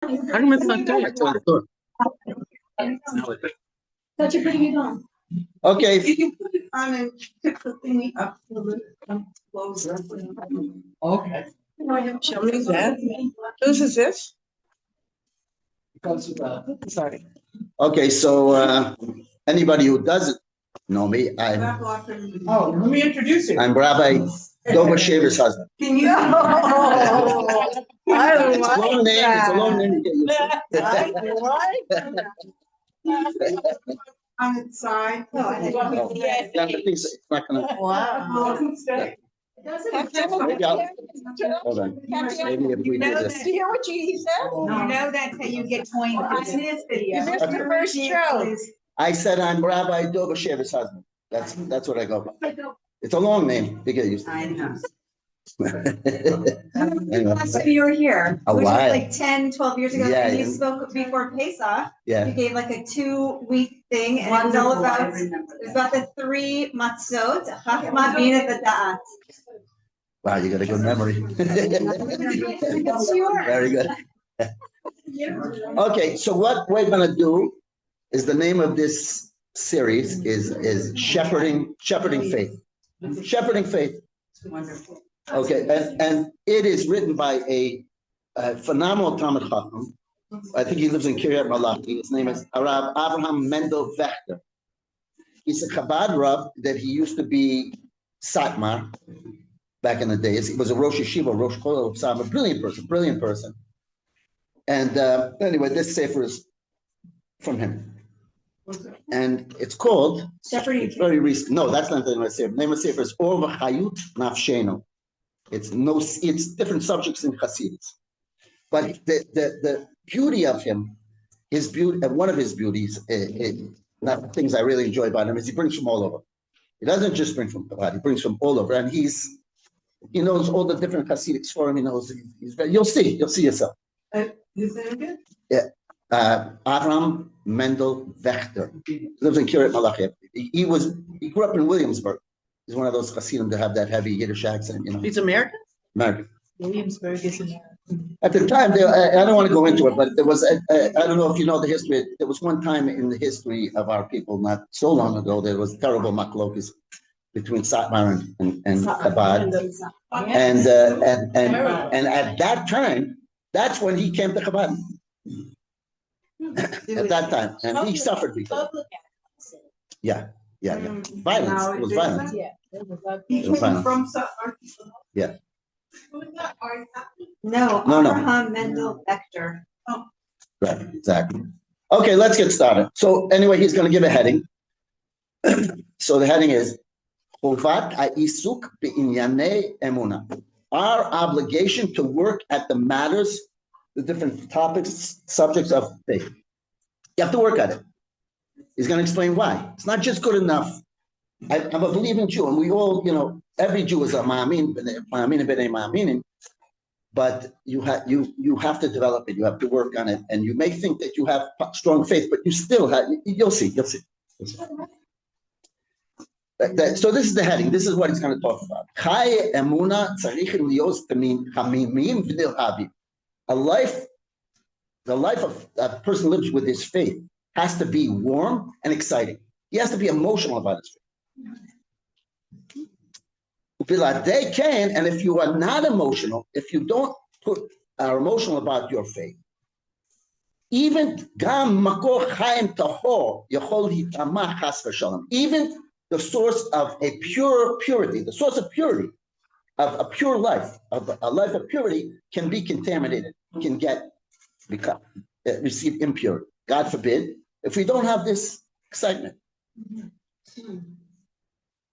How come it's not doing it? That you're putting it on. Okay. You can put it on and pick the thingy up a little closer. Okay. Show me that. Whose is this? Sorry. Okay, so anybody who doesn't know me, Oh, let me introduce you. I'm Rabbi Dover Shaver's husband. Can you? It's a long name. It's a long name. On its side. It's not gonna. Wow. Maybe I'll, hold on. Maybe if we do this. Do you hear what Judy said? No. You know that's how you get coined. I missed it. You missed the first show. I said I'm Rabbi Dover Shaver's husband. That's what I go by. It's a long name. You get used to I know. Anyway. Last time you were here, A which was while. like 10, 12 years ago, Yeah, and you yeah. spoke before Pesach. You Yeah. gave like a 2-week thing, and it was all about the 3 matzot, chachma, bina, v'da'at. Wow, you got a good memory. It's yours. Very good. Okay, so what we're gonna do is the name of this series is shepherding faith. Shepherding faith. Wonderful. Okay, and it is written by a phenomenal Talmud Chacham. I think he lives in Kiryat Malaki. His name is Rav Avraham Mendel Vechter. He's a Chabad Rav that he used to be Satmar back in the days. He was a Rosh Yeshiva, Rosh Kollel of Sam, a brilliant person. And anyway, this sefer is from him. And it's called, Shepherding it's very recent. No, that's not the name of the sefer. The name of the sefer is Or V'Chayut Nafsheno. It's different subjects in Hasidus. But the beauty of him, his beauty, and one of his beauties, not the things I really enjoy about him, is he brings from all over. He doesn't just bring from Chabad, he brings from all over. And he knows all the different Hasidic form. He knows, you'll see yourself. Is that good? Yeah. Avram Mendel Vechter. He lives in Kiryat Malachia. He grew up in Williamsburg. He's one of those Hasidim that have that heavy Yiddish accent, He's American? American. Williamsburg is American. At the time, I don't want to go into it, but there was, I don't know if you know the history, there was one time in the history of our people, not so long ago, there was terrible machlokes between Satmar and Chabad. And at that time, that's when he came to Chabad. At that time, and he suffered because of it. Yeah. Violence. It was violence. He It was came violence. from South. Yeah. No, No. Abraham Mendel Vechter. Right, exactly. Okay, let's get started. So anyway, he's going to give a heading. So the heading is Chovat ha'isuk be'inyanei emuna. Our obligation to work at the matters, the different topics, subjects of faith. You have to work at it. He's going to explain why. It's not just good enough. I'm a believing Jew, and we all, every Jew is a ma'amin, b'nei ma'aminin, but you have to develop it. You have to work on it, and you may think that you have strong faith, but you still have. You'll see. So this is the heading. This is what he's going to talk about. Chai emuna tzarich lios hamimim v'nilhavi. The life of a person lives with his faith has to be warm and exciting. He has to be emotional about his faith. And if you are not emotional, if you are emotional about your faith, even even the source of a purity, the source of purity, of a pure life, of a life of purity, can be contaminated, can receive impurity. God forbid, if we don't have this excitement.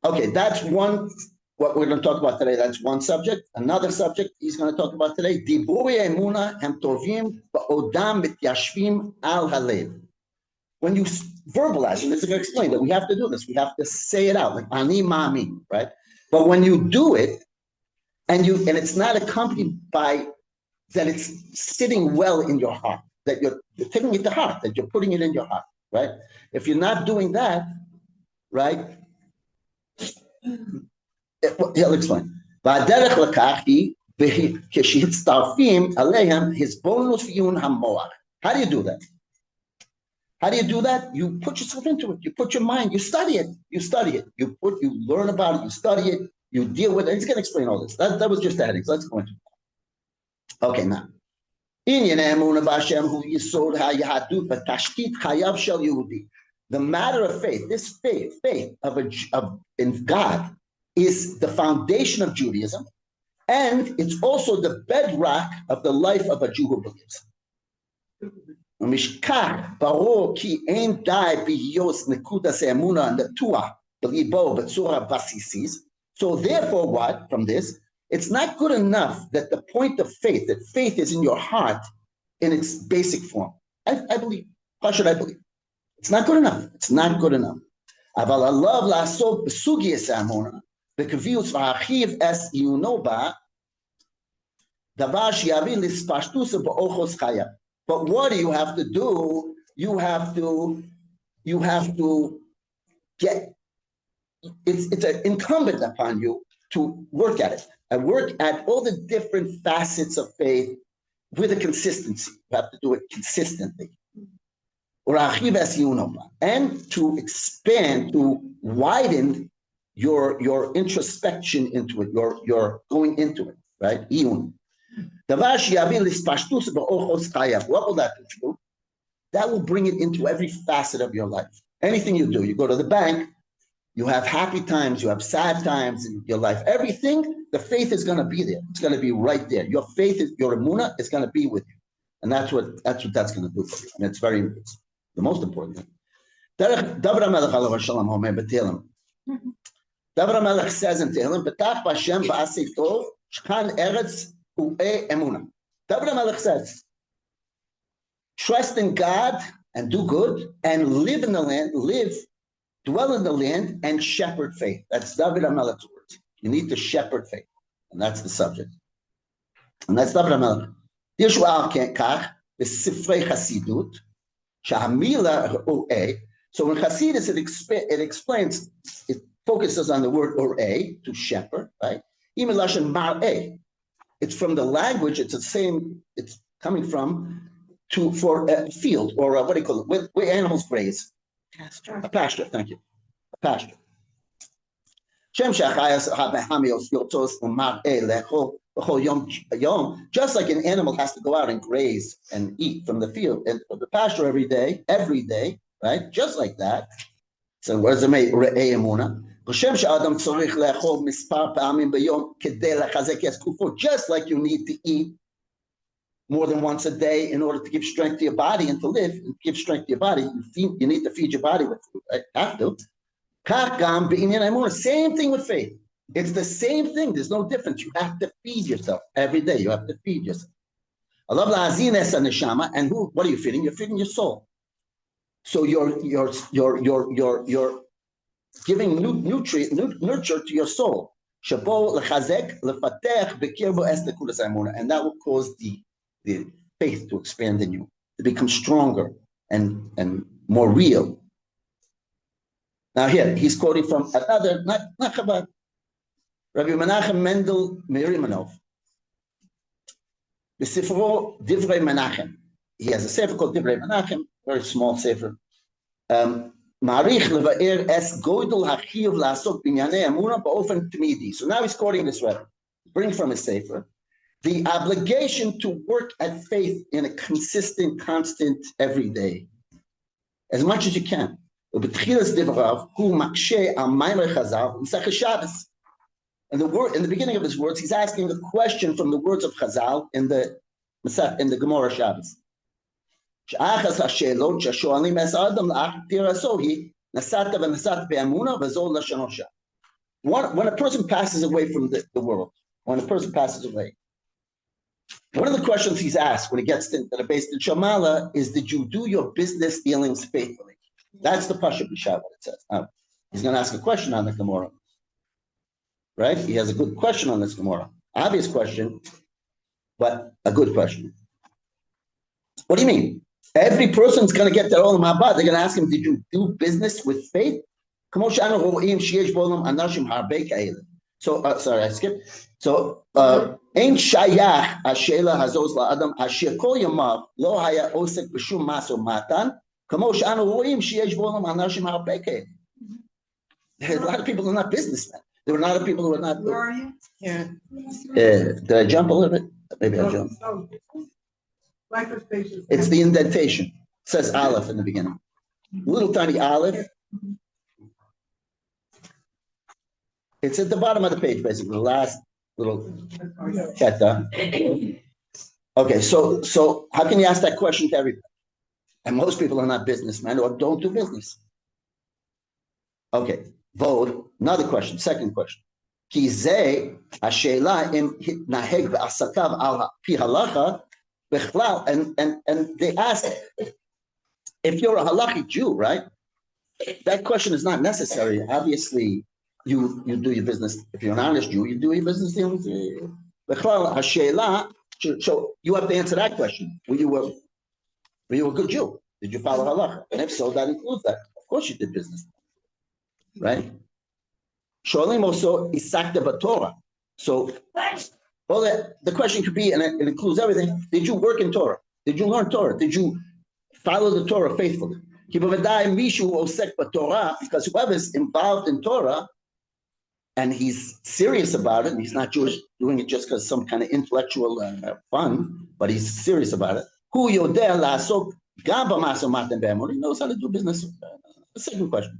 Okay, that's what we're going to talk about today. That's one subject. Another subject he's going to talk about today. When you verbalize, and this is going to explain that we have to do this. We have to say it out, like ani mami, right? But when you do it, and it's not accompanied by that it's sitting well in your heart, that you're taking it to heart, that you're putting it in your heart, right? If you're not doing that, right? He'll explain. כשהצטרפים עליהם הסבולנות ועיון המוח. How do you do that? How do you do that? You put yourself into it. You put your mind. You study it. You study it. You learn about it. You study it. You deal with it. He's going to explain all this. That was just the headings. Let's go into it. Okay, now. The matter of faith, this faith in God, is the foundation of Judaism, and it's also the bedrock of the life of a Jew who believes. So therefore, what from this? It's not good enough that the point of faith, that faith is in your heart in its basic form. I believe. How should I believe? It's not good enough. It's not good enough. אבל עליו לעסוק בסוגיות האמונה, בקביעות והרחיב את עיונו בה, דבר שיביא להתפשטות באורחות חייו. But what do you have to do? You have to get, it's incumbent upon you to work at it. And work at all the different facets of faith with a consistency. You have to do it consistently. And to expand, to widen your introspection into it, your going into it, right? What will that do for you? That will bring it into every facet of your life. Anything you do, you go to the bank, you have happy times, you have sad times in your life. Everything, the faith is going to be there. It's going to be right there. Your faith, your emunah is going to be with you. And that's what that's going to do for you. And it's the most important thing. David HaMelech says in Tehillim, B'tach b'Hashem b'aseh tov, shkan eretz u'e emunah. David HaMelech says, trust in God and do good, and live in the land, dwell in the land, and shepherd faith. That's David HaMelech's words. You need to shepherd faith. And that's the subject. And that's David HaMelech. Yeshua kach, b'sifrei Hasidut, sha'hamila u'e. So in Hasidus, it explains, it focuses on the word u'e, to shepherd, right? Even Lashon mar'e. It's from the language, it's the same, it's coming from, for a field, or what do you call it, where animals graze. Pasture. A pasture, thank you. A pasture. Just like an animal has to go out and graze and eat from the field and from the pasture every day, right? Just like that. So what does it mean? Just like you need to eat more than once a day in order to give strength to your body and to live and give strength to your body, you need to feed your body with food, right? Have to. Same thing with faith. It's the same thing. There's no difference. You have to feed yourself every day. You have to feed yourself. And what are you feeding? You're feeding your soul. So you're giving nurture to your soul. And that will cause the faith to expand in you, to become stronger and more real. Now here, he's quoting from another, not Chabad, Rabbi Menachem Mendel Mirimanov, the Sifro Divrei Menachem. He has a sefer called Divrei Menachem, very small sefer. Ma'arich leva'er es goydel hachiyuv la'asok binyanei amuna ba'ofen t'midi. So now he's quoting this Rebbe, bring from his sefer, the obligation to work at faith in a consistent, constant, every day, as much as you can. And the word in the beginning of his words, he's asking a question from the words of Chazal in the Gemara Shabbos. When a person passes away from the world, when a person passes away, one of the questions he's asked when he gets to the base of Shamala is, did you do your business dealings faithfully? That's the Pasha B'Shav, what it says. Now, he's going to ask a question on the Gemara. Right? He has a good question on this Gemara. Obvious question, but a good question. What do you mean? Every person's going to get their own Mabad. They're going to ask him, did you do business with faith? So, sorry, I skipped. So, אין שייך השאלה הזאת לאדם אשר כל ימיו לא היה עוסק בשום משא ומתן, כמו שאנו רואים שיש בעולם אנשים הרבה כאלה. There's a lot of people who are not businessmen. There were a lot of people who are not. Where are you? Yeah. Did I jump a little bit? Maybe I jumped. Oh. Life is patient. It's the indentation. It says Aleph in the beginning. Little tiny Aleph. It's at the bottom of the page, basically, the last little keta. Okay, so how can you ask that question to everybody? And most people are not businessmen or don't do business. Okay, vote. Another question, second question. כי זה השאלה אם התנהג בעסקיו על פי הלכה בכלל, and they ask, if you're a halachic Jew, right? That question is not necessary. Obviously, you do your business. If you're an honest Jew, you do your business. בכלל, השאלה, so you have to answer that question. Were you a good Jew? Did you follow halacha? And if so, that includes that. Of course you did business. Right? Sholim also isakta b'Torah. So, well, the question could be, and it includes everything. Did you work in Torah? Did you learn Torah? Did you follow the Torah faithfully? Because whoever's involved in Torah and he's serious about it, and he's not Jewish doing it just because some kind of intellectual fun, but he's serious about it. He knows how to do business. The second question.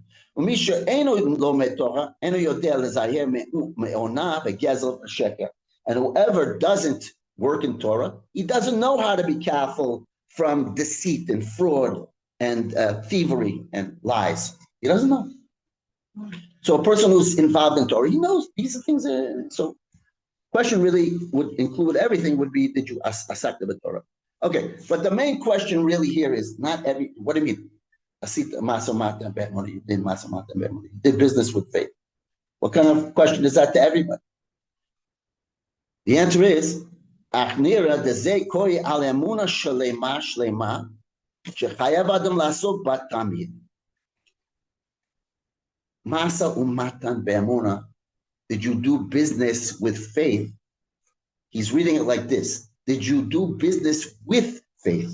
And whoever doesn't work in Torah, he doesn't know how to be careful from deceit and fraud and thievery and lies. He doesn't know. So a person who's involved in Torah, he knows these are things. So question really would include everything would be, did you asak the Torah? Okay, but the main question really here is not every, what do you mean? You did business with faith. What kind of question is that to everybody? The answer is, Achnira de koi al emuna shlema shlema shechayav adam lasok bat tamid. Masa umatan be'emuna. Did you do business with faith? He's reading it like this. Did you do business with faith?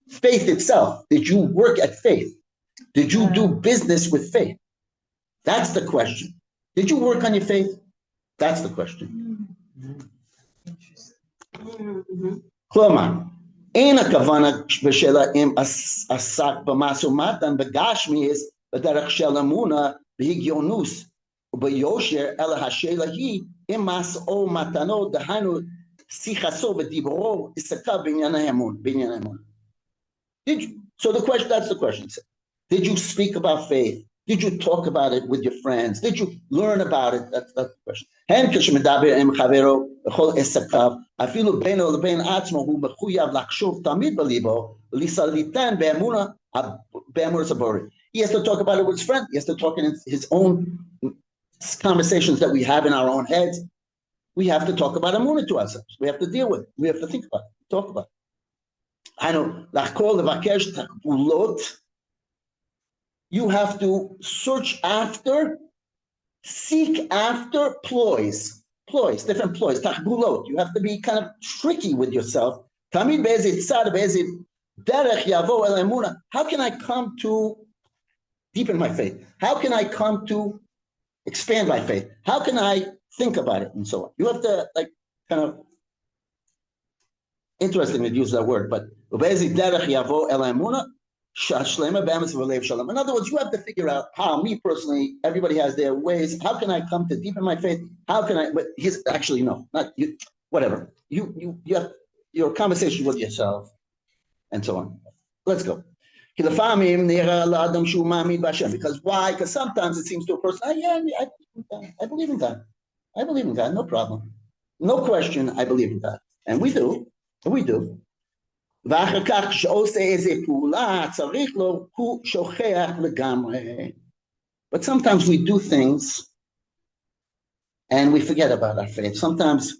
Faith itself. Did you work at faith? Did you do business with faith? That's the question. Did you work on your faith? That's the question. כלומר, אין הכוונה בשאלה אם עסק במשא ומתן בגשמיס בדרך של אמונה בהגיונוס וביושר, אלא השאלה היא אם משאו מתנו, דהיינו שיחתו ודיבורו, עסקיו בעניין האמון. So the question, that's the question. Did you speak about faith? Did you talk about it with your friends? Did you learn about it? That's the question. הן כשמדבר עם חברו בכל עסקיו, אפילו בינו לבין עצמו הוא מחויב לחשוב תמיד בליבו, ולסליתן באמונה הבורא. He has to talk about it with his friend. He has to talk in his own conversations that we have in our own heads. We have to talk about Amunah to ourselves. We have to deal with it. We have to think about it, talk about it. I know, you have to search after, seek after ploys, different ploys, tachbulot. You have to be kind of tricky with yourself. How can I come to deepen my faith? How can I come to expand my faith? How can I think about it and so on? You have to kind of, interesting to use that word, but in other words, you have to figure out how, me personally, everybody has their ways. How can I come to deepen my faith? How can I, but he's actually, no, not you, whatever. You have your conversation with yourself and so on. Let's go. Because why? Because sometimes it seems to a person, I believe in God. I believe in God, no problem. No question, I believe in God. And we do. But sometimes we do things and we forget about our faith. Sometimes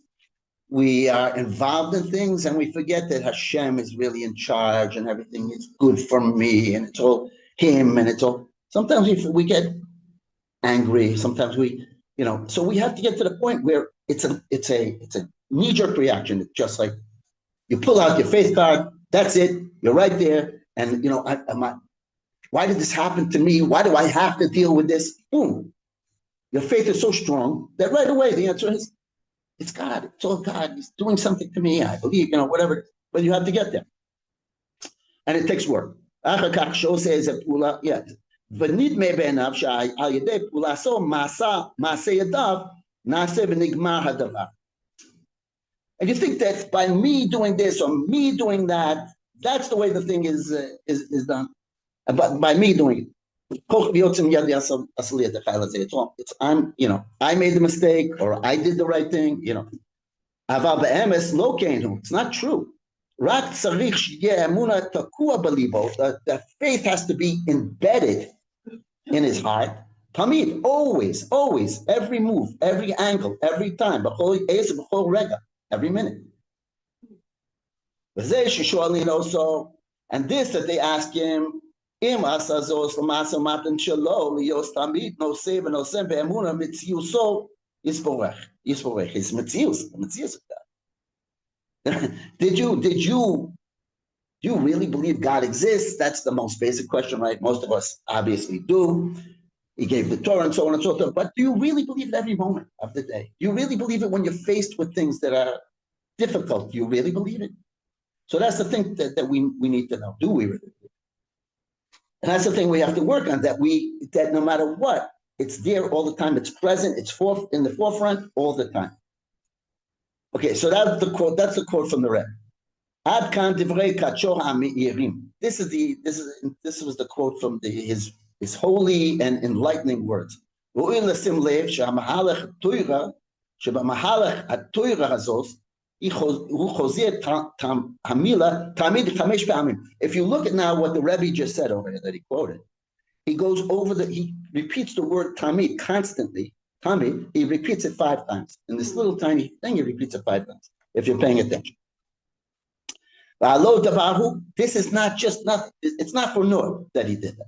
we are involved in things and we forget that Hashem is really in charge and everything is good for me and it's all Him and it's all. Sometimes we get angry. Sometimes we, so we have to get to the point where it's a knee-jerk reaction. It's just like you pull out your faith card. That's it. You're right there. And why did this happen to me? Why do I have to deal with this? Boom. Your faith is so strong that right away the answer is, it's God. It's all God. He's doing something to me. I believe, whatever. But you have to get there. And it takes work. ונדמה בעיניו שעל ידי פעולתו מעשה ידיו נעשה ונגמר הדבר. And you think that by me doing this or me doing that, that's the way the thing is done. But by me doing it. It's I made the mistake or I did the right thing, It's not true. The faith has to be embedded in his heart. Tamid, always, every move, every angle, every time, every minute. And this that they ask him, his mitzius. Did you really believe God exists? That's the most basic question, right? Most of us obviously do. He gave the Torah and so on and so forth. But do you really believe it every moment of the day? Do you really believe it when you're faced with things that are difficult? Do you really believe it? So that's the thing that we need to know. Do we really believe it? And that's the thing we have to work on, that no matter what, it's there all the time. It's present. It's in the forefront all the time. Okay, so that's the quote. That's the quote from the Rebbe. Ad kan divrei kachor ha'me'irim. This was the quote from his holy and enlightening words. Ro'il lasim lev she'hamahalach ha'toira shebamahalach ha'toira hazos hu chozir hamila tamid chamesh pa'amim. If you look at now what the Rebbe just said over here that he quoted, he repeats the word tamid constantly. Tamid, he repeats it 5 times. In this little tiny thing, he repeats it 5 times, if you're paying attention. This is not just nothing. It's not for naught that he did that.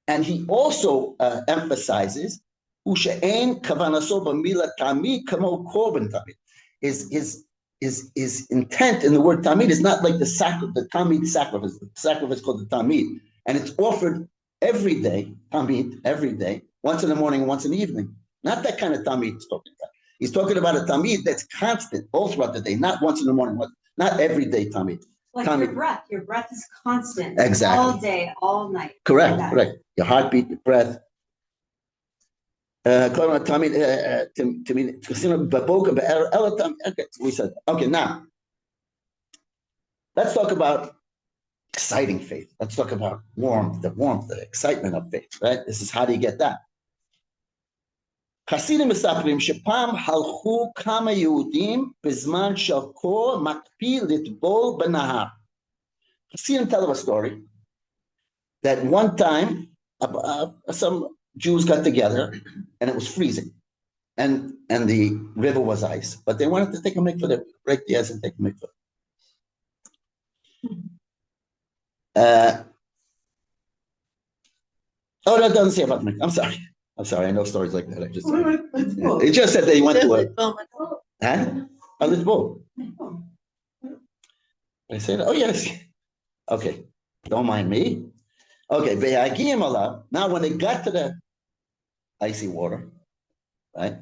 And he also emphasizes his intent in the word tamid is not like the tamid sacrifice. The sacrifice called the tamid, and it's offered every day. Tamid every day. Once in the morning and once in the evening. Not that kind of tamid he's talking about. He's talking about a tamid that's constant all throughout the day, not once in the morning, not every day tamid. Like tamid. Your breath is constant. Exactly. All day, all night. Correct. Your heartbeat, your breath. Okay, we said that. Okay, now, let's talk about exciting faith. Let's talk about the excitement of faith, right? This is how do you get that? חסידים מספרים שפעם הלכו כמה יהודים בזמן של קור מקפיא לטבול בנהר. Hasidim tell us a story that one time some Jews got together and it was freezing and the river was ice, but they wanted to take a mikvah, they break the ice and take a mikvah. That doesn't say about mikvah. I'm sorry, I know stories like that. It just said they went to a Lisboa. I said, oh yes. Okay, don't mind me. Okay, now when they got to the icy water, right?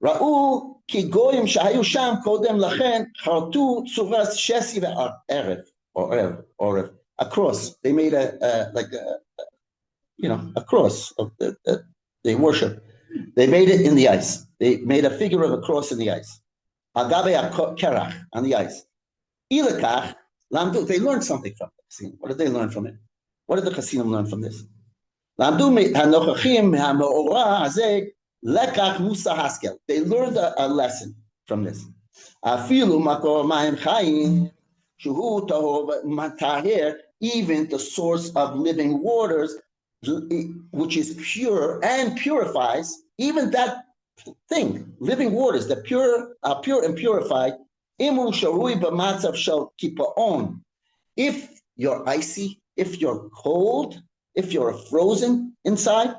Ra'u ki goyim shahayu sham kodem lachen chartu tzuras shesi ve'erev, a cross. They made a cross of that they worship. They made it in the ice. They made a figure of a cross in the ice. Agabe kerach on the ice. Ilakach lamdu. They learned something from it. What did they learn from it? What did the Hasidim learn from this? Lamdu hanochachim hameora hazeh lekach musa haskel. They learned a lesson from this. Afilu makor mayim chayim shuhu tahor matahir. Even the source of living waters, which is pure and purifies, even that thing, living waters, that are pure and purified. If you're icy, if you're cold, if you're frozen inside,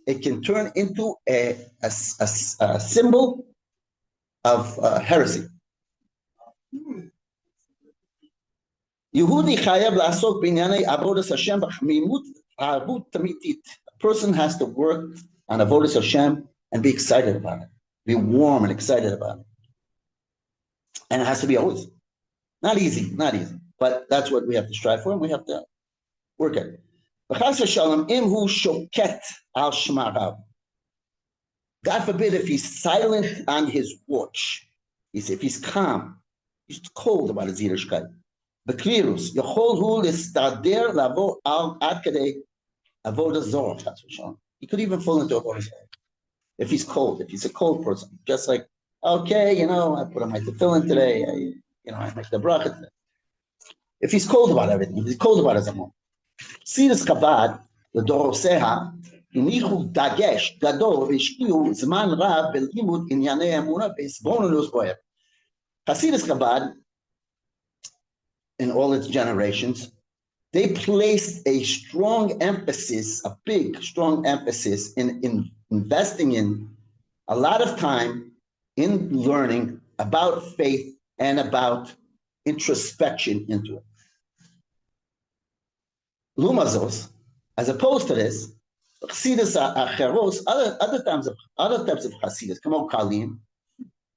it it can turn into a symbol of heresy. Yehudi chayav la'asok b'inyanei avodas Hashem b'chmimut ha'arvut tamitit. A person has to work on avodas Hashem and be excited about it, be warm and excited about it, and it has to be always not easy, but that's what we have to strive for, and we have to work at it. V'chas v'shalom im hu shoket al shmarav. God forbid if he's silent on his watch. If he's calm, he's cold about his Yiddishkeit. B'klirus, yachol hu listader lavo al ad kedei avodah zorah. He could even fall into avodah zorah if he's cold. If he's a cold person, just like, okay, I put on my tefillin today. I make the bracha today. If he's cold about everything, if he's cold about his amon. See this Chabad, the Doroseha, הניחו דגש גדול והשקיעו זמן רב בלימוד ענייני אמונה והסבוננוס בהם. Hasidus Chabad, in all its generations, they placed a strong emphasis, a big, strong emphasis in investing in a lot of time in learning about faith and about introspection into it. Lumazos, as opposed to this, Chassidus Acheros, other types of Chassidus, come on, Kalim,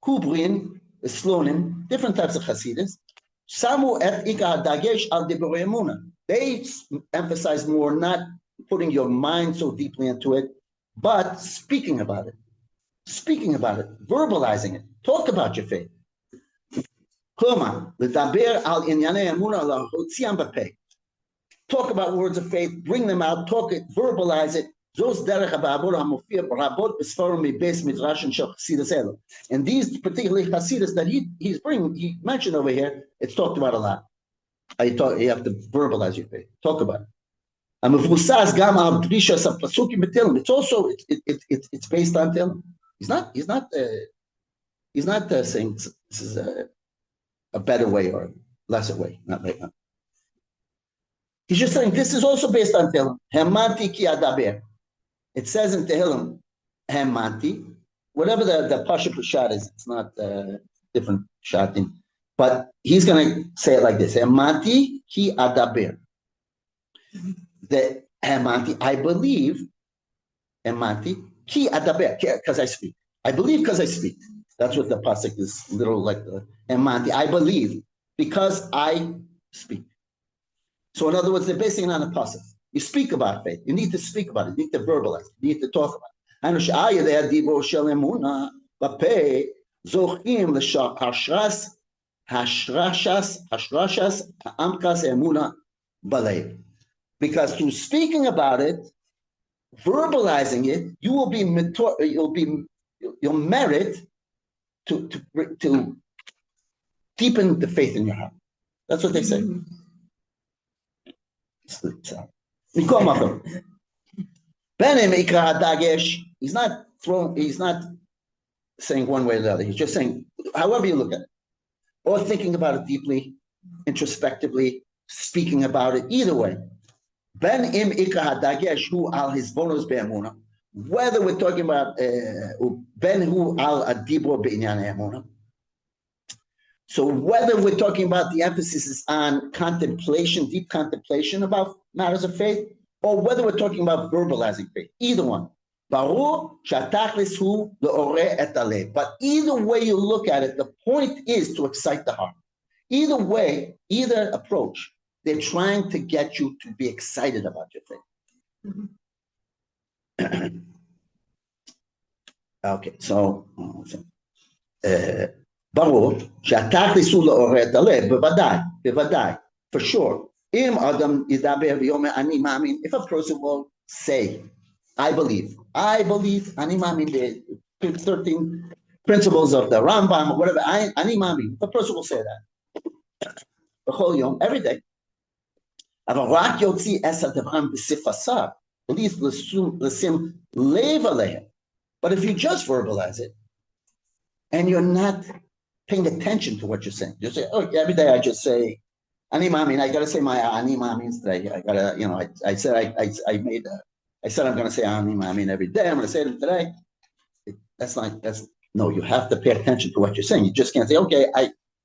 Kubrin, Slonim, different types of Chassidus, Samu et Ika Dagesh al Divrei Emunah. They emphasize more not putting your mind so deeply into it, but speaking about it, verbalizing it. Talk about your faith. Kloma, l'daber al inyanei emunah lahotziam b'pei. Talk about words of faith, bring them out, talk it, verbalize it. Zos derech ha'ba'abur ha'mofir rabot b'sforim mi-Beit Medrash and shel Chassidus elo. And these particularly Chassidus that he mentioned over here, it's talked about a lot. You have to verbalize your faith. Talk about it. It's also it's based on Tehillim. He's not saying this is a better way or lesser way. Not right now. He's just saying this is also based on Tehillim. Hemanti ki adaber. It says in Tehillim, Hemanti. Whatever the Pasha Pshat is, it's not different shatim. But he's going to say it like this: Hemanti ki adaber. The Hemanti, I believe. Hemanti ki adaber, because I speak. I believe because I speak. That's what the pasuk is, little like the Hemanti. I believe because I speak. So in other words, they're basing it on a pasuk. You speak about faith. You need to speak about it. You need to verbalize it. You need to talk about it. Because through speaking about it, verbalizing it, you'll merit to deepen the faith in your heart. That's what they say. He's not saying one way or the other. He's just saying, however you look at it, or thinking about it deeply, introspectively, speaking about it, either way. Whether we're talking about so whether we're talking about the emphasis is on contemplation, deep contemplation about matters of faith, or whether we're talking about verbalizing faith, either one. But either way you look at it, the point is to excite the heart. Either way, either approach, they're trying to get you to be excited about your faith. Okay, so Baruch, for sure. If a person will say, I believe, ani mamin, the 13 principles of the Rambam, or whatever, ani mamin, the person will say that. Every day. But if you just verbalize it, and you're not paying attention to what you're saying, you say, oh, every day I just say, Ani Mamin, I gotta say my Ani Mamins today. I gotta, I said I I said I'm going to say Amin every day. I'm going to say them today. No, you have to pay attention to what you're saying. You just can't say, okay,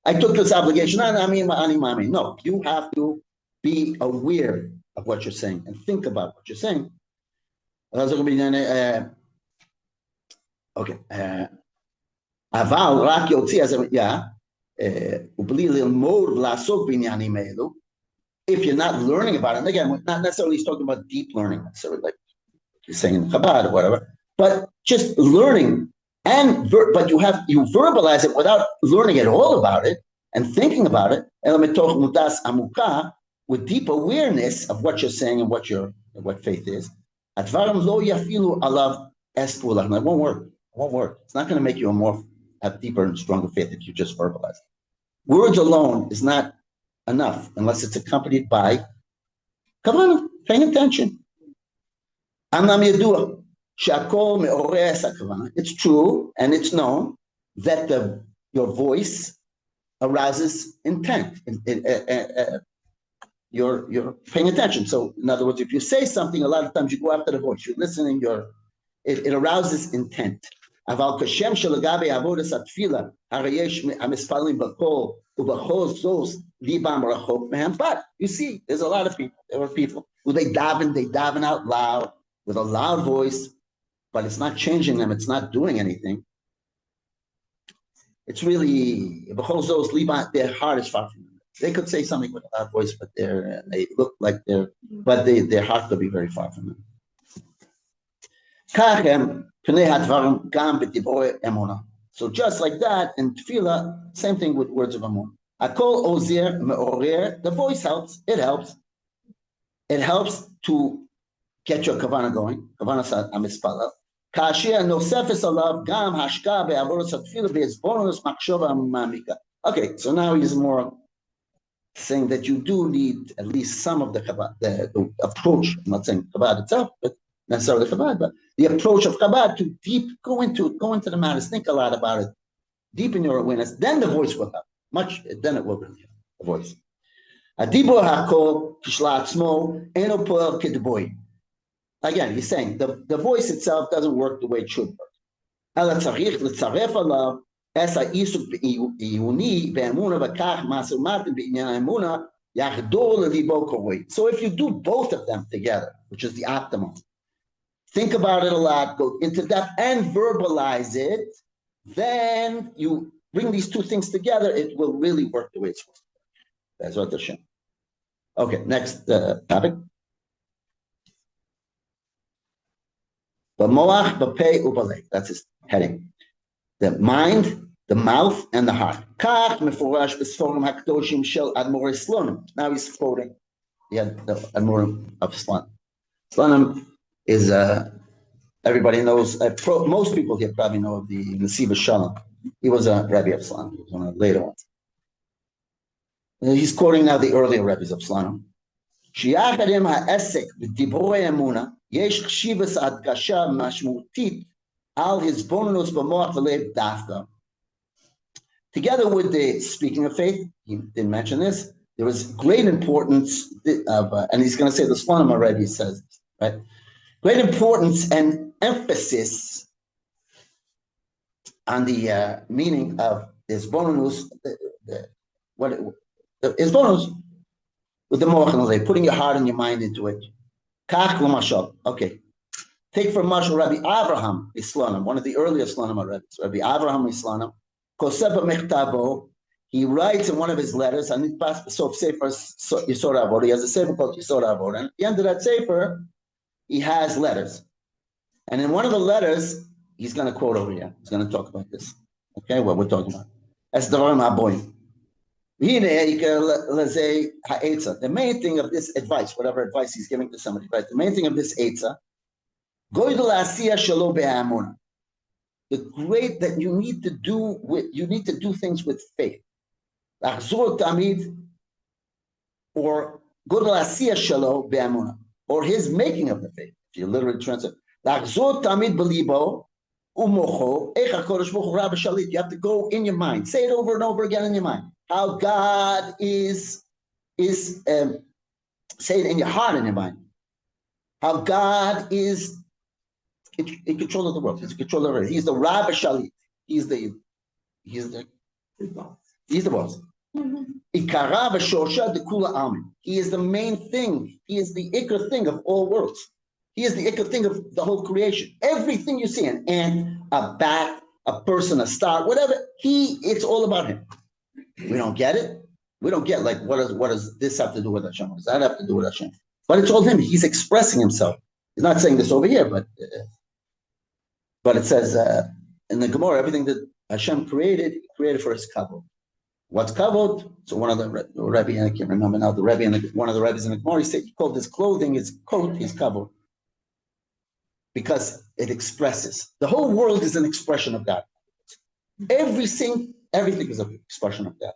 I took this obligation. No, you have to be aware of what you're saying and think about what you're saying. Okay. אבל רק יוציא אז ובלי ללמוד ולעסוק בעניינים אלו, if you're not learning about it, and again, not necessarily he's talking about deep learning, necessarily like you're saying in Chabad or whatever, but just learning, but you verbalize it without learning at all about it and thinking about it, with deep awareness of what you're saying and what faith is. It won't work. It's not going to make you have deeper and stronger faith if you just verbalize it. Words alone is not enough unless it's accompanied by kavanah, paying attention. It's true and it's known that your voice arouses intent. You're paying attention. So in other words, if you say something, a lot of times you go after the voice. You're listening. It arouses intent. אבל כשם שלגבי עבודת התפילה, הרי יש המספרים בקול ובכל זאת ליבם רחוק מהם. But you see, there are people who they daven out loud with a loud voice, but it's not changing them. It's not doing anything. It's really b'chol zos liba. Their heart is far from them. They could say something with a loud voice, but they look like their heart could be very far from them. So just like that in tefillah, same thing with words of amun. Akol ozer me'orer. The voice helps. It helps. It helps to get your kavanah going. Kavanah amispala. Kasher nosefes alav gam hashka be'avoros tefillah be'ezbonus machshava mamika. Okay, so now he's more saying that you do need at least some of the approach. I'm not saying Chabad itself, but necessarily Chabad, but the approach of Chabad to go into the matters, think a lot about it, deepen your awareness. Then the voice will help. Then it will really help. The voice. Again, he's saying the voice itself doesn't work the way it should work. So if you do both of them together, which is the optimum, think about it a lot, go into depth and verbalize it, then you bring these two things together, it will really work the way it's supposed to work. That's what they're showing. Okay, next topic. That's his heading. The mind, the mouth, and the heart. Now he's quoting the Admorim of Slonim. Slonim is, everybody knows, most people here probably know of the Nesiva Shalom. He was a Rebbe of Slonim. He was one of the later ones. He's quoting now the earlier Rebbes of Slonim. שיחד העסק בדיבורי אמונה, יש חשיבות הדגשה משמעותית על הסבוננות במוח ולב דווקא. Together with the speaking of faith, he didn't mention this, there was great importance of, and he's going to say the Slonim already says, right? Great importance and emphasis on the meaning of hisbonenus, hisbonenus with the moach, putting your heart and your mind into it. Kach l'mashal. Okay. Take for Mashal Rabbi Avraham Islanim, one of the earliest Slonim Rebbes, Rabbi Avraham Islanim. Koseba mechtavo. He writes in one of his letters, and so Sefer Yisod Avod. He has a sefer called Yisod Avod, and at the end of that sefer, he has letters. And in one of the letters, he's going to quote over here. He's going to talk about this. Okay, what we're talking about. As Darim Haboyim. The main thing of this advice, whatever advice he's giving to somebody, right? The main thing of this Eitzah, the great that you need to do things with faith. Or his making of the faith. If you literally translate. You have to go in your mind. Say it over and over again in your mind. How God is say it in your heart and your mind. how God is in control of the world. He's in control of everything. He's the Rabbi Shalit. He's the boss. Ikara v'shosha dekula amin. He is the main thing. He is the ikar thing of all worlds. He is the ikar thing of the whole creation. Everything you see, an ant, a bat, a person, a star, whatever, it's all about him. We don't get it. We don't get like what does this have to do with Hashem? What does that have to do with Hashem? But it's all him. He's expressing himself. He's not saying this over here, but it says in the Gemara, everything that Hashem created, he created for his kavod. What's kavod? So one of the Rebbe, I can't remember now, the Rebbe and one of the Rebbes in the Gemara, he called his clothing, his coat, his kavod, because it expresses. The whole world is an expression of God. Everything is an expression of God.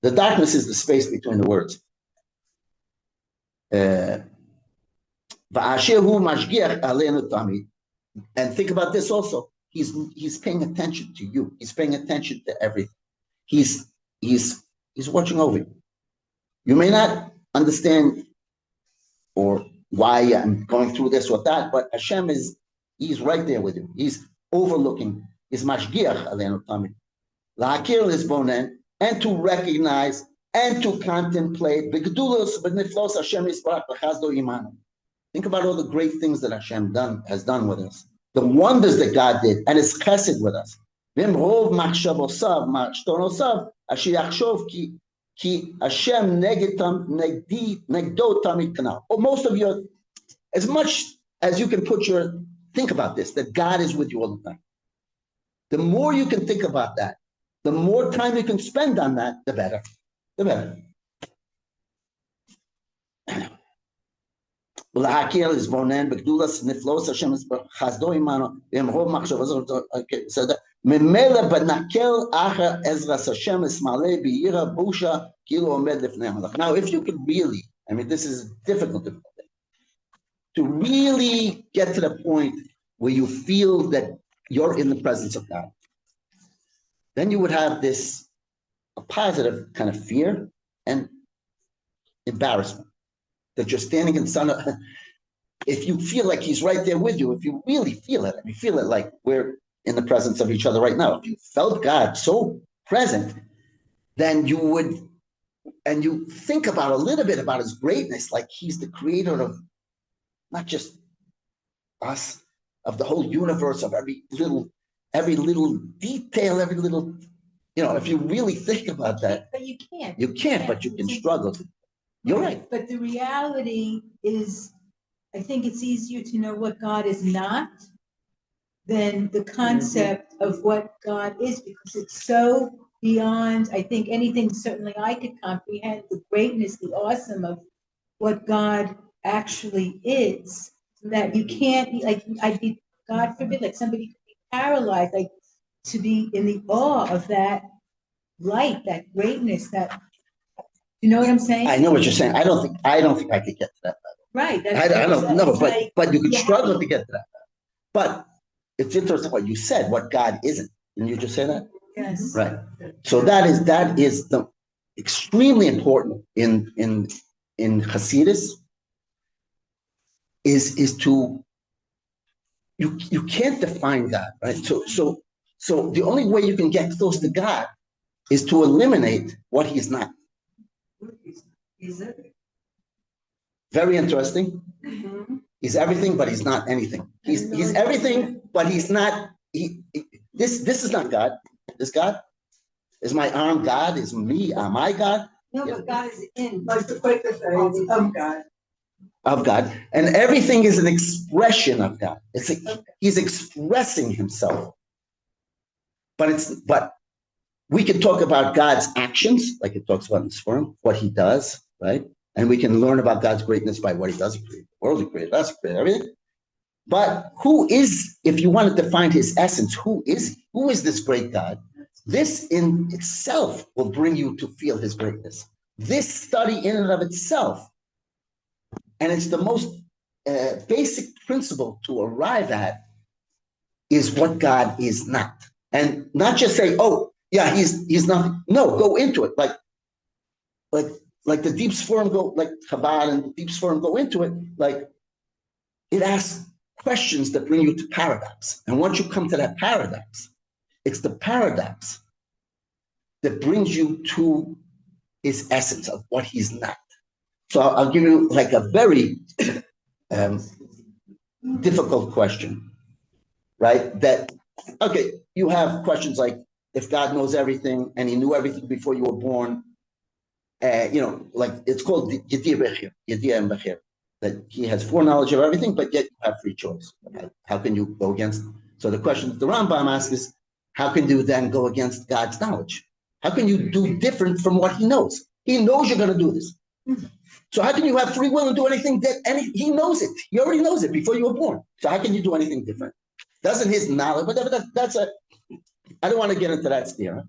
The darkness is the space between the words. And think about this also. He's paying attention to you. He's paying attention to everything. He's watching over you. You may not understand or why I'm going through this or that, but Hashem he's right there with you. He's overlooking. He's mashgiach aleinu tamid. La'akir lisbonen, and to recognize and to contemplate. Think about all the great things that Hashem has done with us. The wonders that God did, and His chesed with us. Most of you, as much as you can think about this, that God is with you all the time. The more you can think about that, the more time you can spend on that, the better. The better. Now, if you could really, this is difficult to really get to the point where you feel that you're in the presence of God, then you would have a positive kind of fear and embarrassment that you're standing in front of. If you feel like He's right there with you, if you really feel it, you feel it like we're in the presence of each other right now. If you felt God so present, then you would, and you think about a little bit about His greatness, like He's the creator of not just us, of the whole universe, of every little detail, every little, if you really think about that. But you can't. You can't, but you can struggle. You're right. But the reality is, I think it's easier to know what God is not than the concept of what God is, because it's so beyond, I think, anything certainly I could comprehend, the greatness, the awesome of what God actually is, that you can't be like, God forbid, like somebody could be paralyzed, like to be in the awe of that light, that greatness, that, you know what I'm saying? I know what you're saying. I don't think I could get to that level. Right. I don't know, but you could struggle to to get to that level. But it's interesting what you said, what God isn't. Didn't you just say that? Yes. Right. So that is the extremely important in Hasidus is to you can't define God, right? So the only way you can get close to God is to eliminate what He's not. Very interesting. Mm-hmm. He's everything, but He's not anything. He's everything, but He's not. This is not God. This God is my arm. God is me. Am I God? No, but God is in. Like the Quaker say, it's of God. Of God, and everything is an expression of God. He's expressing Himself. But we can talk about God's actions, like it talks about in this forum, what He does, right? And we can learn about God's greatness by what He does. He created the world, He created us, He created everything. But who is, if you wanted to find His essence, who is He? Who is this great God? This in itself will bring you to feel His greatness. This study in and of itself, and it's the most basic principle to arrive at, is what God is not. And not just say, oh, yeah, he's nothing. No, go into it. Like like the Deep Sforim go, like Chabad and the Deep Sforim go into it, like it asks questions that bring you to paradox. And once you come to that paradox, it's the paradox that brings you to his essence of what he's not. So I'll give you like a very difficult question, right? That, okay, you have questions like, if God knows everything and he knew everything before you were born, like it's called Yediyah Bechir, that he has foreknowledge of everything, but yet you have free choice. How can you go against? So the question that the Rambam asks is, how can you then go against God's knowledge? How can you do different from what he knows? He knows you're going to do this. So how can you have free will and do anything he knows it. He already knows it before you were born. So how can you do anything different? Doesn't his knowledge, but that's I don't want to get into that steer.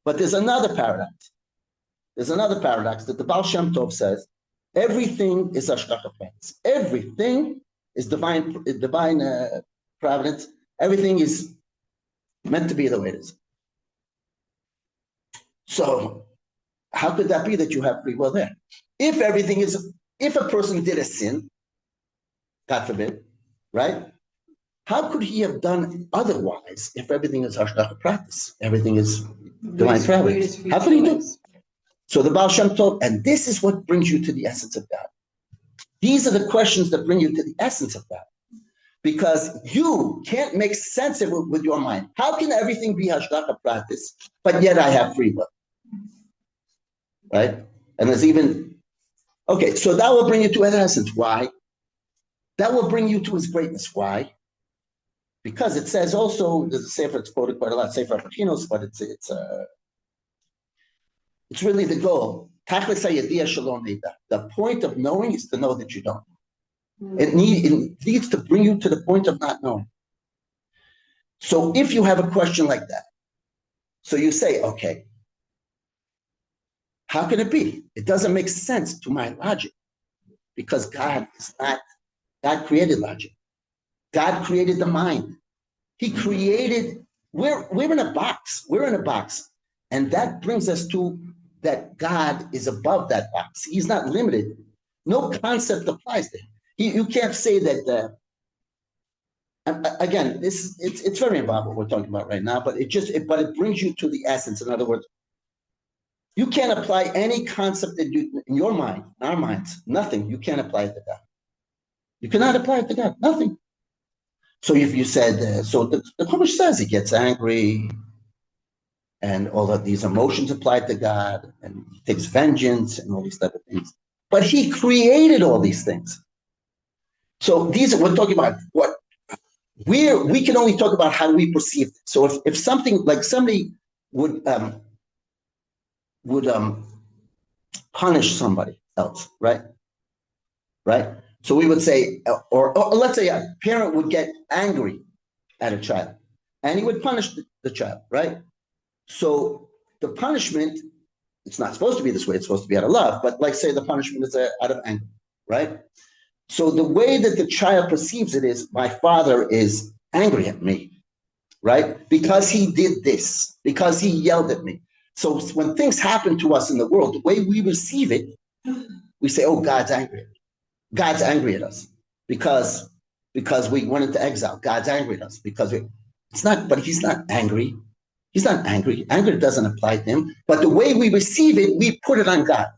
But there's another paradox. There's another paradox that the Baal Shem Tov says, everything is Hashgacha Pratis. Everything is divine providence. Everything is meant to be the way it is. So how could that be that you have free will there? If a person did a sin, God forbid, right? How could he have done otherwise if everything is Hashgacha Pratis? Everything is divine providence. How could he do? So the Baal Shem Tov, and this is what brings you to the essence of God. These are the questions that bring you to the essence of God. Because you can't make sense of it with your mind. How can everything be Hashgacha Pratis, but yet I have free will? Right? And there's even, okay, so that will bring you to his essence. Why? That will bring you to his greatness. Why? Because it says also, there's a sefer, it's quoted quite a lot, Sefer Achinos, but it's really the goal. The point of knowing is to know that you don't. It needs to bring you to the point of not knowing. So if you have a question like that, so you say, okay, how can it be? It doesn't make sense to my logic because God created logic. God created the mind. He created, we're in a box. We're in a box. And that brings us to that God is above that box. He's not limited. No concept applies to him. You can't say that, again, it's very involved what we're talking about right now, but it brings you to the essence. In other words, you can't apply any concept that in your mind, in our minds, nothing, you can't apply it to God. You cannot apply it to God, nothing. So if you said, so the Chumash says he gets angry, and all of these emotions applied to God, and he takes vengeance and all these type of things. But he created all these things. So we're talking about what we can only talk about how we perceive it. So if something like somebody would punish somebody else, right? So we would say, or let's say a parent would get angry at a child, and he would punish the child, right? So the punishment, it's not supposed to be this way, it's supposed to be out of love, but like say the punishment is out of anger, right? So the way that the child perceives it is, my father is angry at me, right? Because he did this, because he yelled at me. So when things happen to us in the world, the way we receive it, we say, oh, God's angry. God's angry at us because we went into exile. God's angry at us because but he's not angry. He's not angry. Anger doesn't apply to him. But the way we receive it, we put it on God.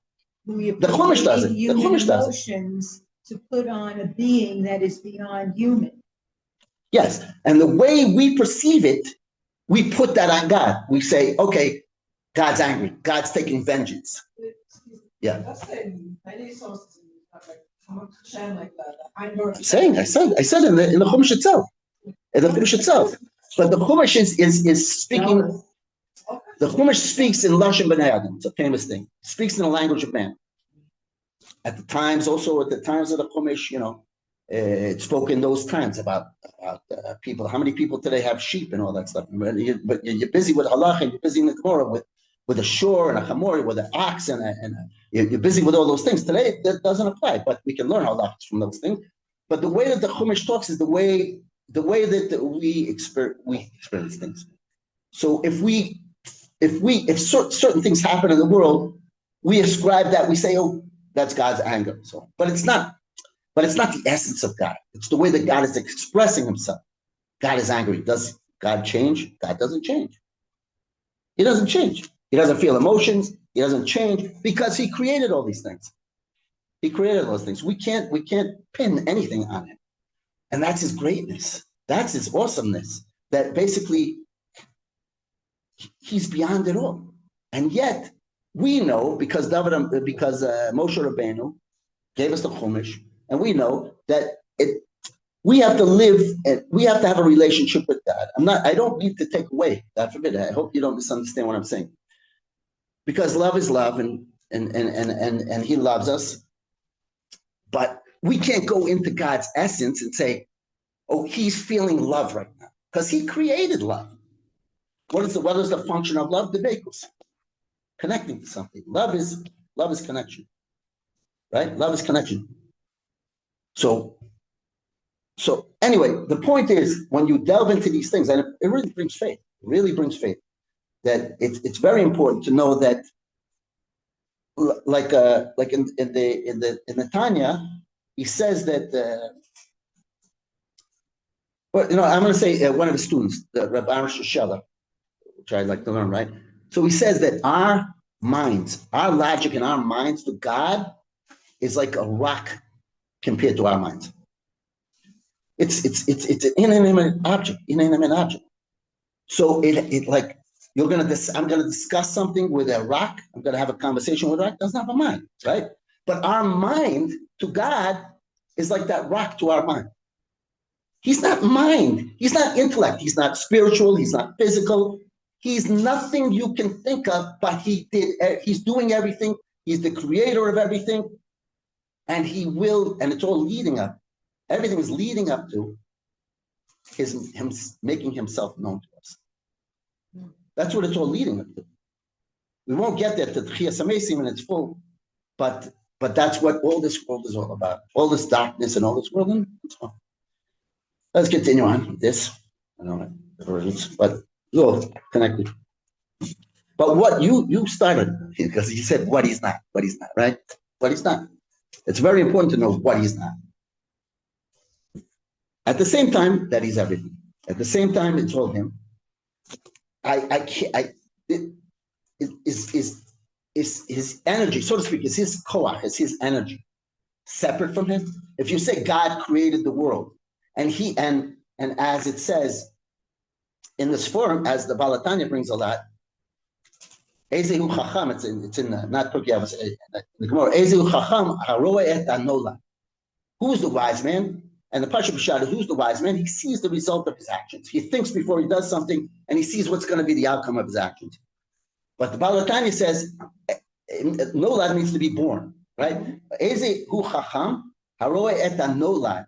The Chumash does it. The Chumash does emotions to put on a being that is beyond human. Yes, and the way we perceive it, we put that on God. We say, okay, God's angry. God's taking vengeance. Yeah. That's in many sources. I said in the Chumash itself. In the Chumash itself. But the Chumash is speaking. The Chumash speaks in Lashon Bnei Adam. It's a famous thing. It speaks in the language of man. At the times of the Chumash, it spoke in those times about people. How many people today have sheep and all that stuff? But you're busy with halacha and you're busy in the Gemara with a shor and a chamor, with an ox and you're busy with all those things. Today that doesn't apply, but we can learn halachas from those things. But the way that the Chumash talks is the way that we experience things. So if certain things happen in the world, we ascribe that, we say, oh, that's God's anger. So, but it's not the essence of God. It's the way that God is expressing himself. God is angry. Does God change? God doesn't change. He doesn't change. He doesn't feel emotions. He doesn't change because he created all these things. He created those things. We can't pin anything on him. And that's his greatness. That's his awesomeness. That basically he's beyond it all. And yet we know because Moshe Rabbeinu gave us the Chumash, and we know that we have to live and we have to have a relationship with God. I don't need to take away, God forbid. I hope you don't misunderstand what I'm saying. Because love is love and he loves us. But we can't go into God's essence and say, oh, he's feeling love right now. Because he created love. What is the function of love? The Bekus. Connecting to something. Love is connection. Right? Love is connection. So anyway, the point is when you delve into these things, and it really brings faith. It really brings faith. That it's very important to know that like in the Tanya, he says that I'm going to say one of the students, Rav Baruch, which I'd like to learn, right? So he says that our minds, our logic and our minds to God is like a rock compared to our minds. It's an inanimate object. So it like I'm gonna discuss something with a rock. I'm gonna have a conversation with a rock. Doesn't have a mind, right? But our mind to God is like that rock to our mind. He's not mind. He's not intellect. He's not spiritual. He's not physical. He's nothing you can think of. But he's doing everything. He's the creator of everything, and he will. And it's all leading up. Everything is leading up to him making himself known to us. That's what it's all leading up to. We won't get there to Tchias HaMesim when it's full, but that's what all this world is all about. All this darkness and all this world. And so let's continue on with this. I don't know the versions, but it's all connected. But what you started, because you said what he's not, right? What he's not. It's very important to know what he's not. At the same time, that he's everything. At the same time, it's all him. Is his energy, so to speak, is his koach, is his energy separate from him? If you say God created the world, and as it says in this forum, as the Balatanya brings a lot, Ezehu Chacham, it's in not Turkey, the Gemara, Ezehu Chacham haroe et anola. Who's the wise man? And the Pasha B'Shad, who's the wise man? He sees the result of his actions. He thinks before he does something, and he sees what's going to be the outcome of his actions. But the Balatanya says, nolad means to be born, right? Eze hu chacham, haroe et nolad.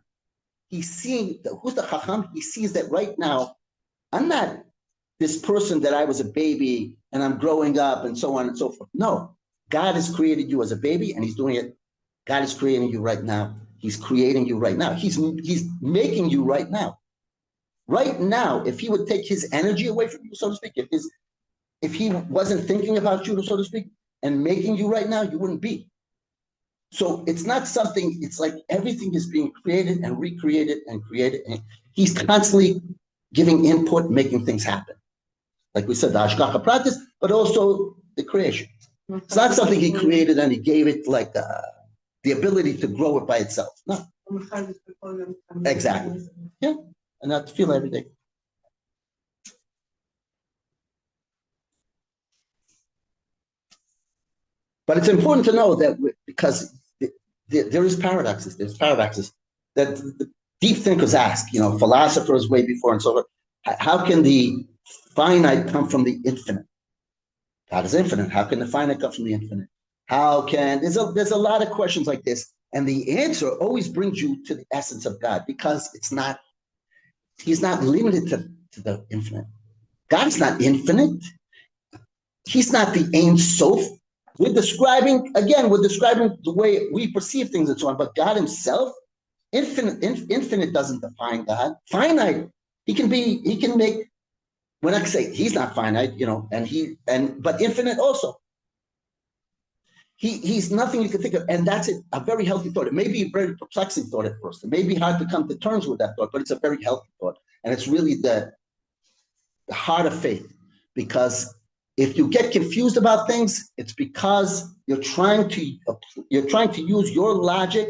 He's seeing, who's the chacham? He sees that right now, I'm not this person that I was a baby, and I'm growing up, and so on and so forth. No, God has created you as a baby, and he's doing it. God is creating you right now. He's creating you right now. He's making you right now. Right now, if he would take his energy away from you, so to speak, if he wasn't thinking about you, so to speak, and making you right now, you wouldn't be. So it's not something, it's like everything is being created and recreated and created. And he's constantly giving input, making things happen. Like we said, the Hashgacha practice, but also the creation. It's not something he created and he gave it like the ability to grow it by itself. No. Exactly. Yeah. And not to feel every day. But it's important to know that because there is paradoxes. There's paradoxes that the deep thinkers ask, philosophers way before and so forth. How can the finite come from the infinite? God is infinite. How can the finite come from the infinite? There's a lot of questions like this, and the answer always brings you to the essence of God because he's not limited to the infinite. God is not infinite. He's not the Ein Sof. We're describing the way we perceive things and so on, but God himself, infinite doesn't define God. Finite, he can make, we're not saying he's not finite, but infinite also. He's nothing you can think of, and that's a very healthy thought. It may be a very perplexing thought at first. It may be hard to come to terms with that thought, but it's a very healthy thought, and it's really the heart of faith. Because if you get confused about things, it's because you're trying to use your logic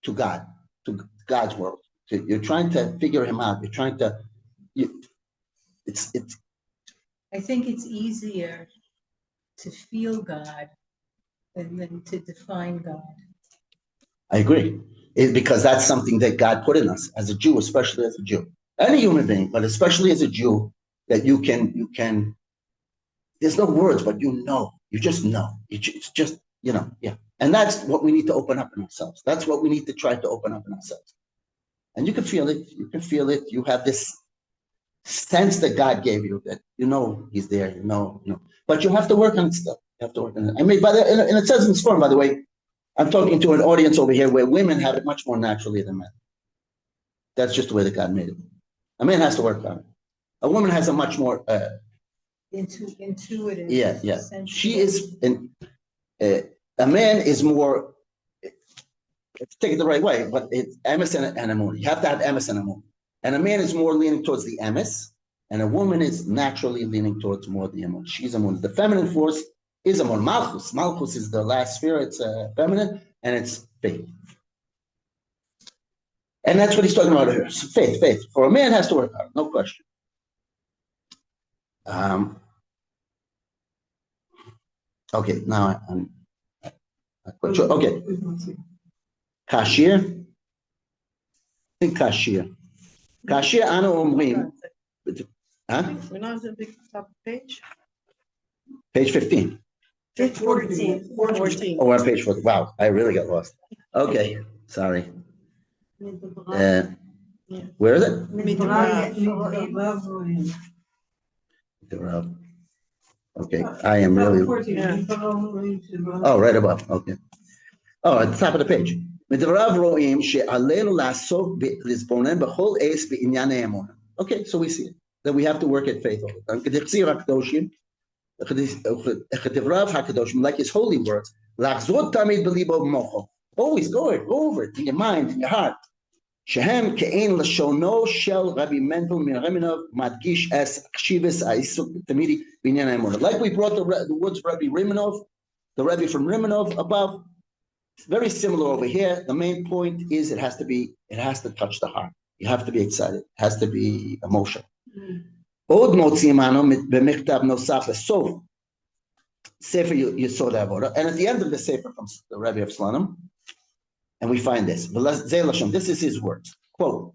to God, to God's world. You're trying to figure Him out. You're trying to. It's. I think it's easier to feel God than to define God. I agree. Because that's something that God put in us as a Jew, especially as a Jew. Any human being, but especially as a Jew, that you can, there's no words, but you just know. It's just, yeah. And that's what we need to open up in ourselves. That's what we need to try to open up in ourselves. And you can feel it. You have this sense that God gave you that He's there, But you have to work on it still. You have to work on it. I mean, and it says in this form, by the way, I'm talking to an audience over here where women have it much more naturally than men. That's just the way that God made it. A man has to work on it. A woman has a much more intuitive. Yeah. sensitive. She is a man is more. Take it the right way, but it's emes and emun. You have to have emes and emun. And a man is more leaning towards the emes, and a woman is naturally leaning towards more the emun. She's emun. The feminine force is emun. Malchus. Malchus is the last sphere. It's feminine, and it's faith. And that's what he's talking about here. So faith. For a man, has to work hard, no question. Okay, now I'm okay. Kashir. I think Kashir. Kashir anu omrim. Huh? We're not at the big top page. Page 15. 14. Oh, we're on page 14. Wow, I really got lost. Okay, sorry. Where is it? The Rav. Okay, I am really. Oh, right above. Okay. Oh, at the top of the page. Okay, so we see it. That we have to work at faith all the time. Like his holy words. Always go over it in your mind, in your heart. שהם כאין לשונו של רבי מנדל מרמינוב מדגיש את חשיבות העיסוק תמידי בעניין האמונה. Like we brought the words of Rabbi Rimanov, the Rabbi from Rimanov above, it's very similar over here. The main point is it has to touch the heart. You have to be excited. It has to be emotional. עוד מוצאים אנו במכתב נוסף לסוף ספר יסוד העבודה, and at the end of the sefer from the Rabbi of Slonim, and we find this. This is his words. Quote,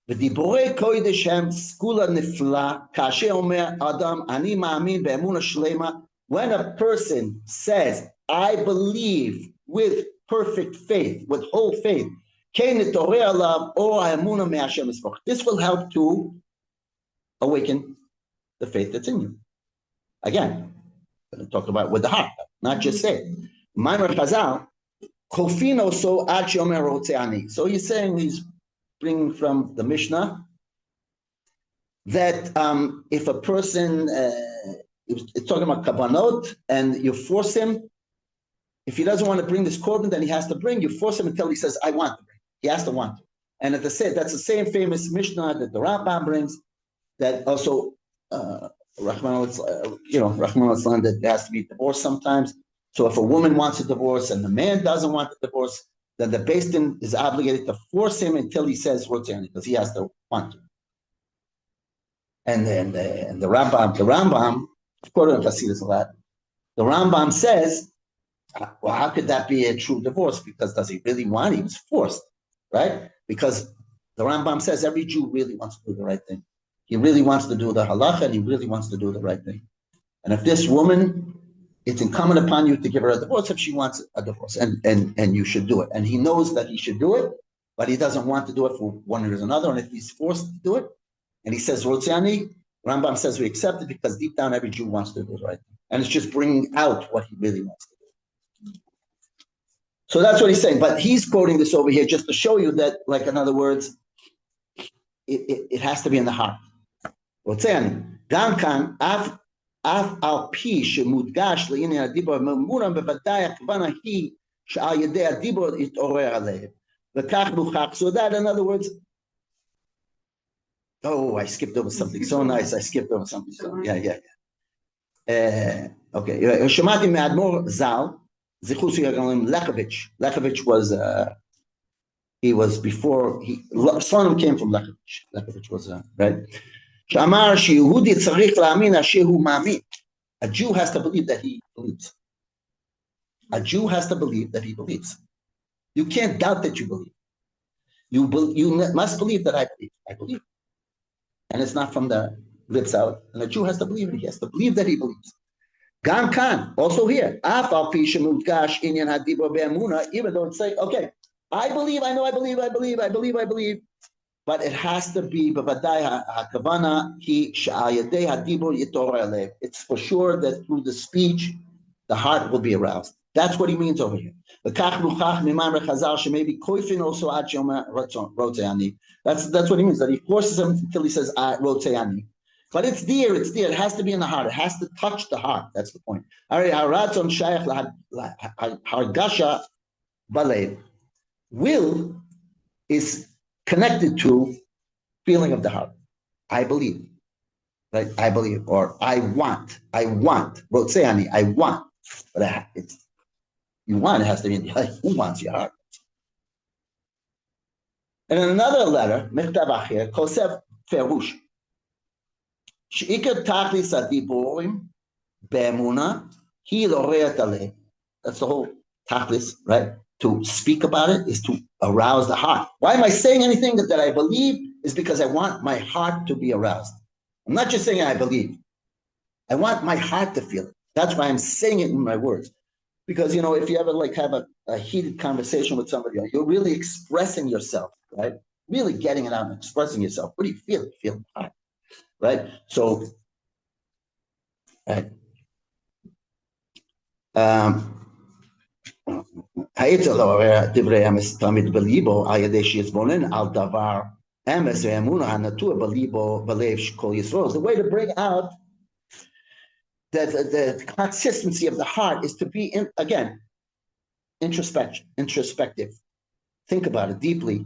"V'diborei kodesh hem skula nifla kasher omer adam ani ma'amin be'emuna shlema." When a person says, "I believe with perfect faith, with whole faith," this will help to awaken the faith that's in you. Again, I'm going to talk about with the heart, not just say. Maimer Chazal. So he's saying, he's bringing from the Mishnah that if a person, it's talking about kabanot, and you force him, if he doesn't want to bring this korban, then he has to bring. You force him until he says, "I want to bring." He has to want to. And that's the same famous Mishnah that the Rambam brings. That also, Rahman al-Islam, that there has to be divorced sometimes. So if a woman wants a divorce and the man doesn't want the divorce, then the Beis Din is obligated to force him until he says Rotzani, because he has to want to. And then the Rambam, quoted in Hasidus a lot, the Rambam says, well, how could that be a true divorce? Because does he really want? He was forced, right? Because the Rambam says every Jew really wants to do the right thing. He really wants to do the halacha, and he really wants to do the right thing. And if this woman, it's incumbent upon you to give her a divorce if she wants a divorce, and you should do it. And he knows that he should do it, but he doesn't want to do it for one reason or another. And if he's forced to do it, and he says, Rotzani, Rambam says we accept it because deep down every Jew wants to do the right thing. And it's just bringing out what he really wants to do. So that's what he's saying. But he's quoting this over here just to show you that, like, in other words, it has to be in the heart. Rotzani, Gam kan, af אף על פי שמודגש לעניין הדיבור בממונה, בוודאי הכוונה היא שעל ידי הדיבור יתעורר הלב. וכך מוכח. So that, in other words, oh, I skipped over something so nice. I skipped over something. Okay. שמעתי מאדמו"ר ז"ל, זכרו שיגרם Lechovich was, he was before, Slonim came from Lechovich. Lechovich was, right? שאמר שיהודי צריך להאמין אשר הוא מאמין. A Jew has to believe that he believes. A Jew has to believe that he believes. You can't doubt that you believe. You must believe that I believe. I believe. And it's not from the lips out. And a Jew has to believe it. He has to believe that he believes. Gam kan, also here. Even though it's like, okay, I believe, I know I believe. But it has to be, it's for sure that through the speech, the heart will be aroused. That's what he means over here. That's what he means, that he forces him until he says, Rotzeani. But it's there, it has to be in the heart, it has to touch the heart, that's the point. Will is connected to feeling of the heart. I believe, right? I believe, or I want. Rotzeani, I want. But you want, it has to be in the heart. Who wants your heart? And in another letter, Mechtav Acher, Kosev Ferush, Sheikar Tachlis Adiborim Be'emuna, Hi Loreat Aleh. That's the whole Tachlis, right? To speak about it is to arouse the heart. Why am I saying anything that I believe? Is because I want my heart to be aroused. I'm not just saying I believe. I want my heart to feel it. That's why I'm saying it in my words. Because, you know, if you ever like have a heated conversation with somebody, you're really expressing yourself, right? Really getting it out and expressing yourself. What do you feel? You feel the heart, right? So, the way to bring out the consistency of the heart is to be, introspective. Think about it deeply.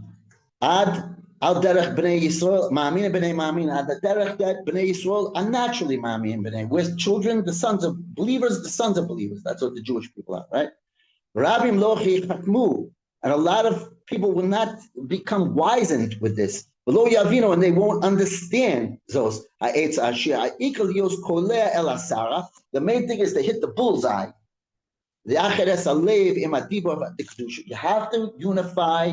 Ad al derech bnei Yisrael, ma'amin bnei ma'amin. Ad derech that bnei Yisrael are naturally ma'amin bnei. We're children, the sons of believers. That's what the Jewish people are, right? Rabim lo chachmu, and a lot of people will not become wizened with this. V'lo yavino, and they won't understand those ha'etz ashir ha'ikal yos koleh el asara. The main thing is to hit the bullseye. The acheres alev im adibor v'dikdusha. You have to unify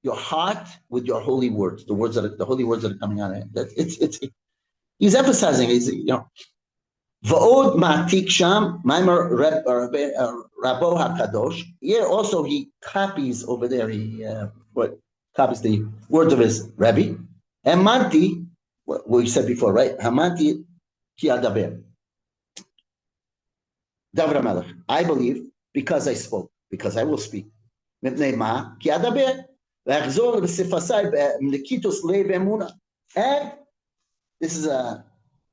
your heart with your holy words, the holy words that are coming out of it. He's emphasizing, Va'od ma'atik sham, Maimer Rabo HaKadosh. Here also he copies over there, he copies the words of his Rebbe. Hamanti, what we said before, right? Hamanti ki adaber. David Melech, I believe because I spoke, because I will speak. Mipnei ma ki adaber. And this is a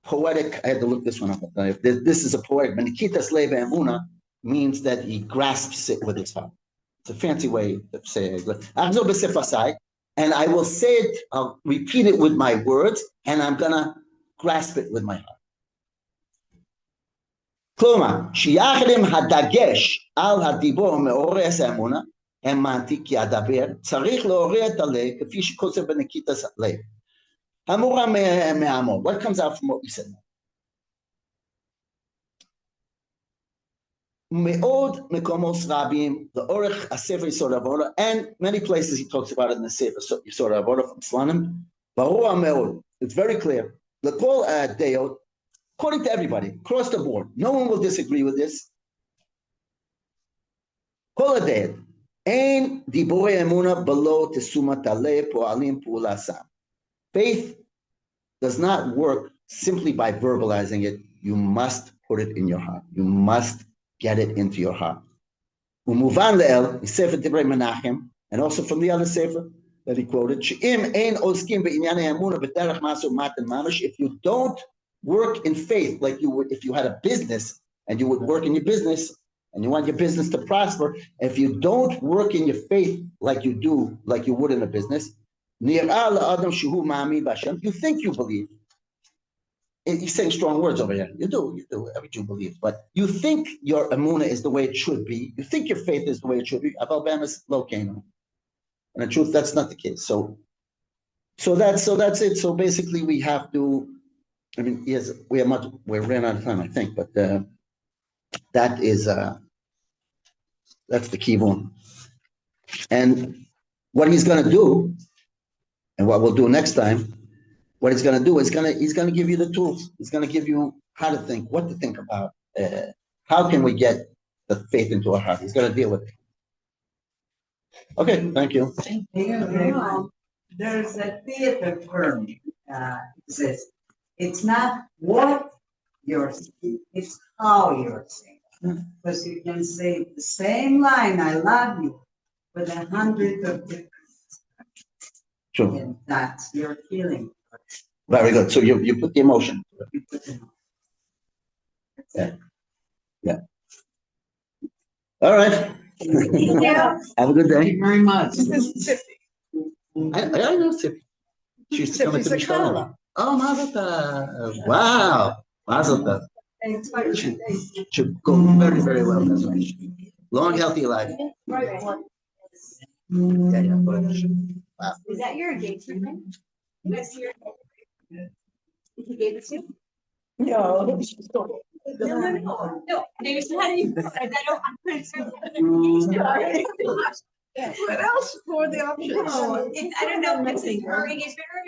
poetic, I had to look this one up. This is a poetic, Menikitas Leva Emuna means that he grasps it with his heart. It's a fancy way to say it. And I will say it, I'll repeat it with my words, and I'm going to grasp it with my heart. Kloma, Shiachrim Hadagesh al Hadibor Meores Emuna. האמנתי כי אדבר, צריך לעורר את הלב, כפי שכותב בנקיטת הלב. המורה מהמור. What comes out from what we said? מאוד מקומות רבים, לאורך הספר יסוד עבודה, and many places he talks about it in the ספר יסוד עבודה from Slonim, ברור מאוד, it's very clear, לכל הדעות, according to everybody, across the board, no one will disagree with this, כל הדעות, אין דיבורי אמונה בלא תשומת הלב פועלים פעולתם. Faith does not work simply by verbalizing it. You must put it in your heart. You must get it into your heart. ומובן לאל, מספר דברי מנחם, and also from the other sefer that he quoted, שאם אין עוסקים בענייני אמונה בדרך מעשה ומתן ממש, if you don't work in faith like you would if you had a business and you would work in your business and you want your business to prosper. If you don't work in your faith like you would in a business, you think you believe. He's saying strong words over here. You do. Every Jew believes. But you think your emunah is the way it should be. You think your faith is the way it should be. And in truth, that's not the case. So that's it. So basically we have to, I mean, yes, we ran out of time, I think, but that is that's the key one. And what he's gonna do, and what we'll do next time, what he's going to do is he's going to give you the tools. He's going to give you how to think, what to think about. How can we get the faith into our heart? He's going to deal with it. Okay, thank you. There's a theater term exists. It's not what you're saying, it's how you're saying. Because you can say the same line, I love you, with 100 of different. Sure. And that's your feeling. Very good. So you put the emotion. Yeah. All right. Have a good day. Thank you very much. I know Tippy. She's coming to Mishkala. Oh, Mazel Tov. Wow. Mazel Tov. Should go very, very well. That's right. Long, healthy life. Yeah. Wow. Is that your engagement ring? That's your. He gave it to you? No. No. Maybe she had you. I What else for the options? don't know. It's, I don't know. It's her engagement ring.